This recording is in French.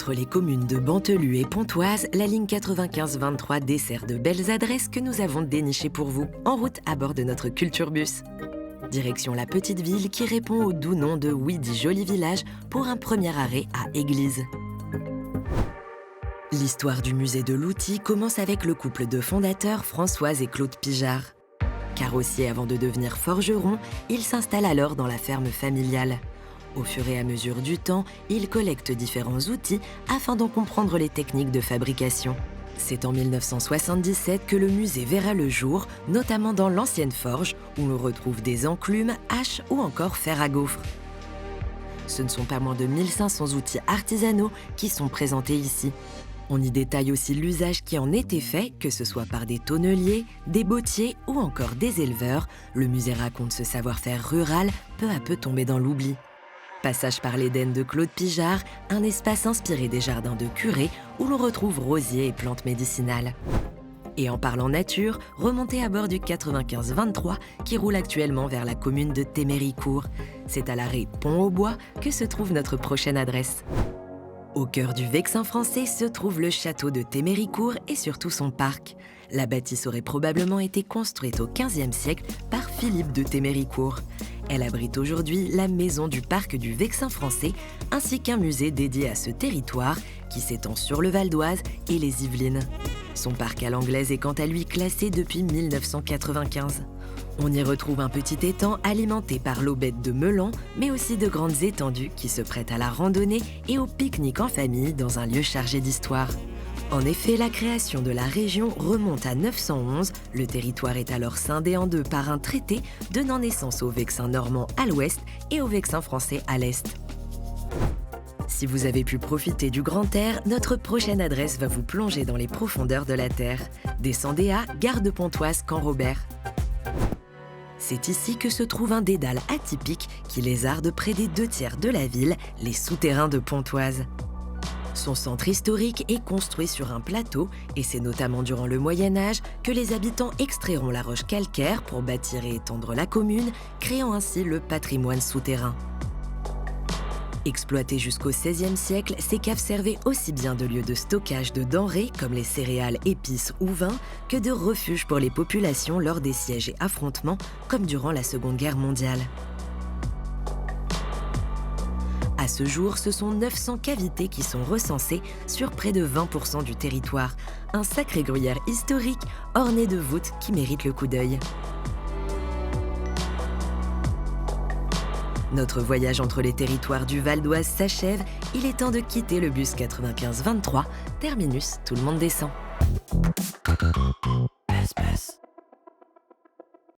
Entre les communes de Bantelu et Pontoise, la ligne 95-23 dessert de belles adresses que nous avons dénichées pour vous, en route à bord de notre Culturebus. Direction la petite ville qui répond au doux nom de Oui dit joli village pour un premier arrêt à Église. L'histoire du musée de l'outil commence avec le couple de fondateurs Françoise et Claude Pijard. Carrossier avant de devenir forgeron, ils s'installent alors dans la ferme familiale. Au fur et à mesure du temps, ils collectent différents outils afin d'en comprendre les techniques de fabrication. C'est en 1977 que le musée verra le jour, notamment dans l'ancienne forge, où l'on retrouve des enclumes, haches ou encore fer à gaufre. Ce ne sont pas moins de 1500 outils artisanaux qui sont présentés ici. On y détaille aussi l'usage qui en était fait, que ce soit par des tonneliers, des bottiers ou encore des éleveurs. Le musée raconte ce savoir-faire rural peu à peu tombé dans l'oubli. Passage par l'Éden de Claude Pijard, un espace inspiré des jardins de Curé où l'on retrouve rosiers et plantes médicinales. Et en parlant nature, remontez à bord du 95-23 qui roule actuellement vers la commune de Téméricourt. C'est à l'arrêt Pont-au-Bois que se trouve notre prochaine adresse. Au cœur du Vexin français se trouve le château de Téméricourt et surtout son parc. La bâtisse aurait probablement été construite au XVe siècle par Philippe de Téméricourt. Elle abrite aujourd'hui la maison du parc du Vexin français, ainsi qu'un musée dédié à ce territoire qui s'étend sur le Val d'Oise et les Yvelines. Son parc à l'anglaise est quant à lui classé depuis 1995. On y retrouve un petit étang alimenté par l'eau bête de Meulan, mais aussi de grandes étendues qui se prêtent à la randonnée et au pique-nique en famille dans un lieu chargé d'histoire. En effet, la création de la région remonte à 911. Le territoire est alors scindé en deux par un traité donnant naissance au Vexin normand à l'ouest et au Vexin français à l'est. Si vous avez pu profiter du grand air, notre prochaine adresse va vous plonger dans les profondeurs de la terre. Descendez à Gare de Pontoise Camp-Robert. C'est ici que se trouve un dédale atypique qui lézarde près des 2/3 de la ville, les souterrains de Pontoise. Son centre historique est construit sur un plateau et c'est notamment durant le Moyen-Âge que les habitants extrairont la roche calcaire pour bâtir et étendre la commune, créant ainsi le patrimoine souterrain. Exploitées jusqu'au XVIe siècle, ces caves servaient aussi bien de lieu de stockage de denrées comme les céréales, épices ou vins que de refuge pour les populations lors des sièges et affrontements comme durant la Seconde Guerre mondiale. À ce jour, ce sont 900 cavités qui sont recensées sur près de 20% du territoire. Un sacré gruyère historique orné de voûtes qui mérite le coup d'œil. Notre voyage entre les territoires du Val d'Oise s'achève. Il est temps de quitter le bus 95-23. Terminus, tout le monde descend. Espèce.